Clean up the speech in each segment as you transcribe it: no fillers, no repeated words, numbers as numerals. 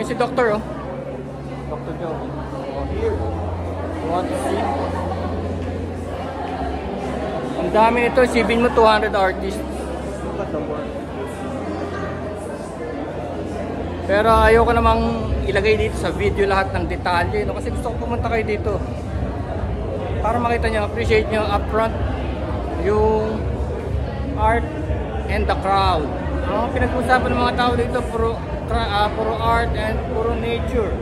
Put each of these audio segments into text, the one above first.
Ayun si Doctor, oh. Dr. Joe. Oh, here. You want to see? Ang dami nito. Sibin mo 200 artists. Look at the work. Pero ayoko namang ilagay dito sa video lahat ng detalye, no? Kasi gusto ko pumunta kayo dito para makita nyo, appreciate nyo upfront yung art and the crowd. Pinag-usapan ng mga tao dito puro art and puro nature.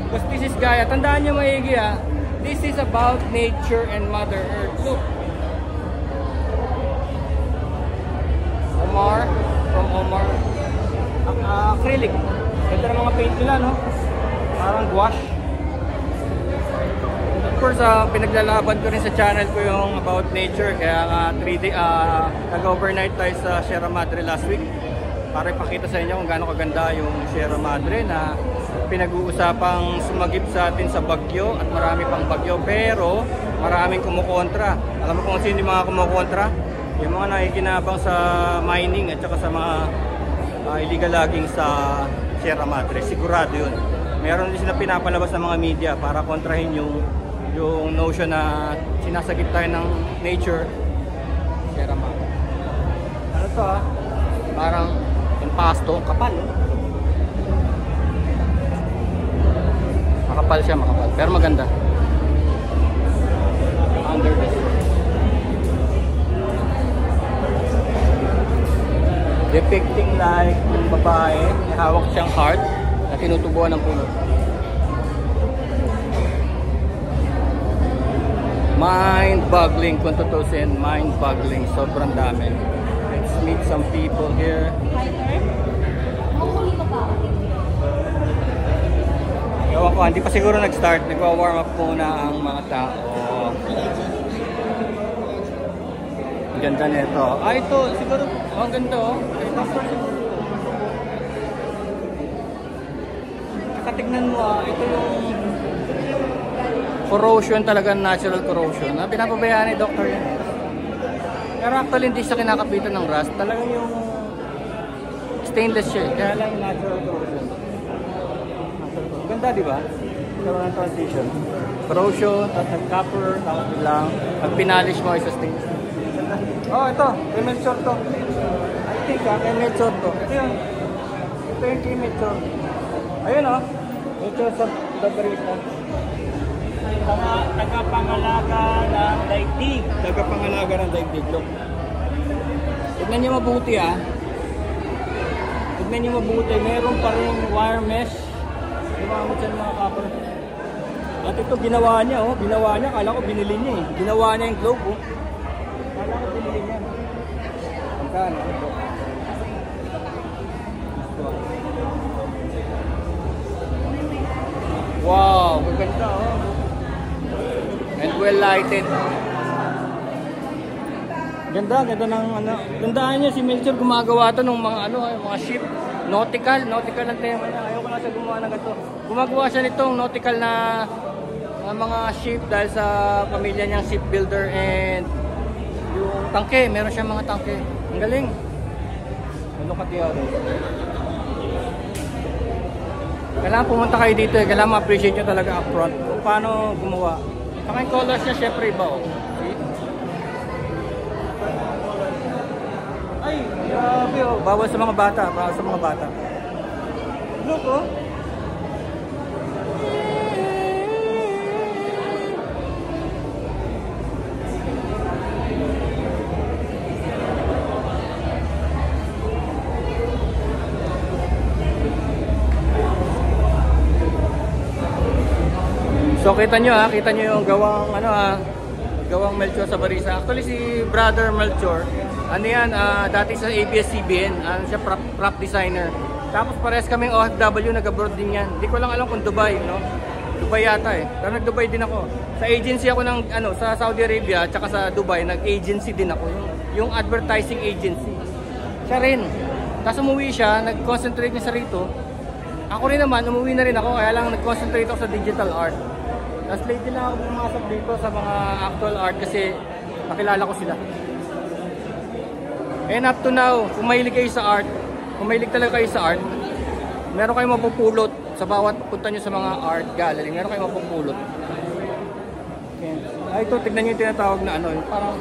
Because this is Gaia. Tandaan nyo maigi, ha. This is about nature and Mother Earth. Look. Omar. From Omar. Acrylic. Ganda ng mga paint nila, no? Parang gouache. Of course, pinaglalaban ko rin sa channel ko yung about nature. Kaya nga 3 day, nag-overnight tayo sa Sierra Madre last week para ipakita sa inyo kung gaano kaganda yung Sierra Madre na pinag-uusapang sumagip sa atin sa bagyo at marami pang bagyo. Pero maraming kumukontra. Alam mo kung sino yung mga kumukontra? Yung mga nakikinabang sa mining at saka sa mga illegal logging sa Sierra Madre. Sigurado yun. Meron din sila pinapalabas ng mga media para kontrahin yung notion na sinasagip tayo ng nature. Sierra Madre. Ano to, ha? Parang impasto. Kapal, no? Makapal siya, makapal. Pero maganda. Under the sea. Depicting like yung babae, may hawak siyang heart na tinutubuan ng puno. Mind-boggling kung tutusin, mind-boggling. Sobrang dami. Let's meet some people here. Ewan ko, hindi pa siguro nag-start. Nagwa-warm up muna ang mga tao. Ang ganda nito. Ito, siguro, ang ganda, oh. Katignan mo, ito yung corrosion talaga, natural corrosion. Pinapabayaan ni Doctor yan. Pero actually, hindi siya kinakapitan ng rust. Talagang yung stainless siya. Kaya lang natural corrosion. Ganda, di ba? Ito ang transition. Corrosion, tapos nag-copper, tapos lang. Pag pinalish mo, isa stainless. Oh, ito. Kemet short to. I think, kemet short to. Ito yun. Ito yung kemet short. Ayun, oh. Nature sa Barisa. Tagapangalaga ng daigdig. Tagapangalaga ng daigdig. Look. Tignan nyo mabuti, ah. Tignan nyo mabuti. Meron pa rin wire mesh. Gumamit siya ng mga copper. At ito, ginawa niya, oh. Ginawa niya. Kala ko binili niya, eh. Ginawa niya yung globe, oh. Kala ko binili niya. Magkano? Wow, maganda, oh. And well lighted. Ganda, ganda ng ano. Tandaan niyo si Melchor gumagawa to ng mga ano, mga ship, nautical ang tema niya. Ayoko na siya gumawa ng ganito. Gumagawa siya nitong nautical na mga ship dahil sa pamilya niyang shipbuilder and yung tangke, meron siyang mga tangke. Ang galing. Look at the other. Kailangan pumunta kayo dito, eh. Kailangan ma-appreciate nyo talaga upfront kung paano gumawa. Saka yung colors niya, syempre iba, oh. See? Ay, grabe, oh. Bawal sa mga bata, bawal sa mga bata. Look, oh. So kita nyo, ha, kita nyo yung gawang ano, ha, gawang Melchor sa Barisa. Actually si Brother Melchor, ano yan, dati sa ABS-CBN, ano siya, prop designer. Tapos pares kaming OFW, nag-abroad din yan. Hindi ko lang alam kung Dubai, no? Dubai yata, eh. Pero nag-Dubai din ako. Sa agency ako ng ano, sa Saudi Arabia, tsaka sa Dubai, nag-agency din ako, yung advertising agency. Siya rin. Tapos umuwi siya, nag-concentrate niya sa rito. Ako rin naman, umuwi na rin ako, kaya lang nag-concentrate ako sa digital art. Tapos lately lang ako pumasok dito sa mga actual art kasi nakilala ko sila. And up to now, kung mahilig kayo sa art, kung mahilig talaga kayo sa art, meron kayong mapupulot sa bawat punta nyo sa mga art gallery. Meron kayong mapupulot. Okay. Ay, ito, tignan nyo yung tinatawag na ano, yung parang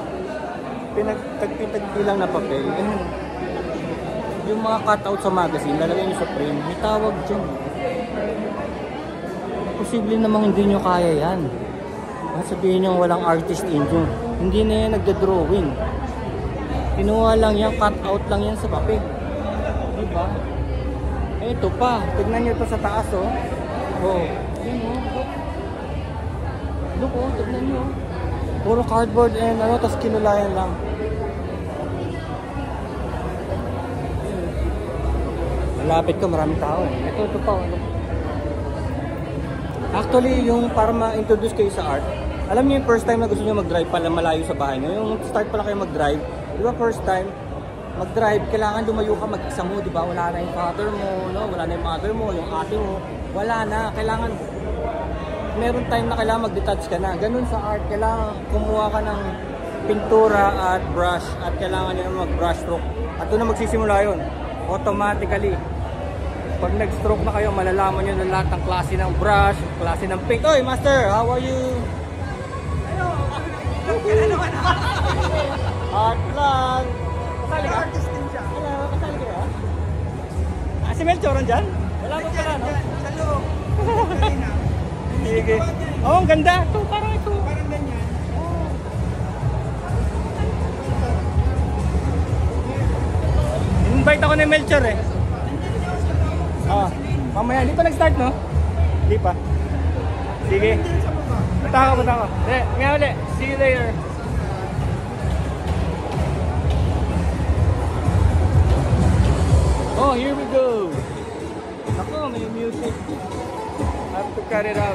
pinagtagpilang na papel. Yung mga cutout sa magazine, lalagay nyo sa frame, may tawag dyan. Posible namang hindi nyo kaya yan. Sabihin nyo walang artist in nyo. Hindi na yan nagda-drawing. Kinuha lang yan, cutout lang yan sa papel. Diba? Eh, ito pa. Tignan nyo ito sa taas, oh. Oh. Yan, oh. Look, oh. Tignan nyo. Puro cardboard and ano, tas kinulayan lang. Malapit ko, maraming tao. Ito pa. Actually, yung para ma-introduce kayo sa art, alam niyo yung first time na gusto niyo mag-drive pala malayo sa bahay niyo, yung start pala kayo mag-drive, di ba first time, mag-drive, kailangan lumayo ka mag-isa mo, di ba? Wala na yung father mo, no? Wala na yung mother mo, yung ate mo, wala na. Kailangan, meron time na kailangan mag-detach ka na. Ganun sa art, kailangan kumuha ka ng pintura at brush, at kailangan niyo mag-brush stroke. At doon na magsisimula yun. Automatically. Pag nag-stroke na kayo, malalaman nyo na lahat ng klase ng brush, klase ng paint. Oy, master, how are you? Hello! Kailan naman ako? Art vlog! Kasali ka? Artist din siya. Hello, kasali ka? Si Melchor dyan? Wala ko pala, no? Sa loob. Sige. Oh, ang ganda. Ito, parang ito. Parang ganyan. Invite ako ni Melchor eh. Mamaya, hindi pa nag-start, no? Hindi pa. Sige. Punta ko. Nga ulit. See you later. Oh, here we go. Ako, may music. I have to cut it out.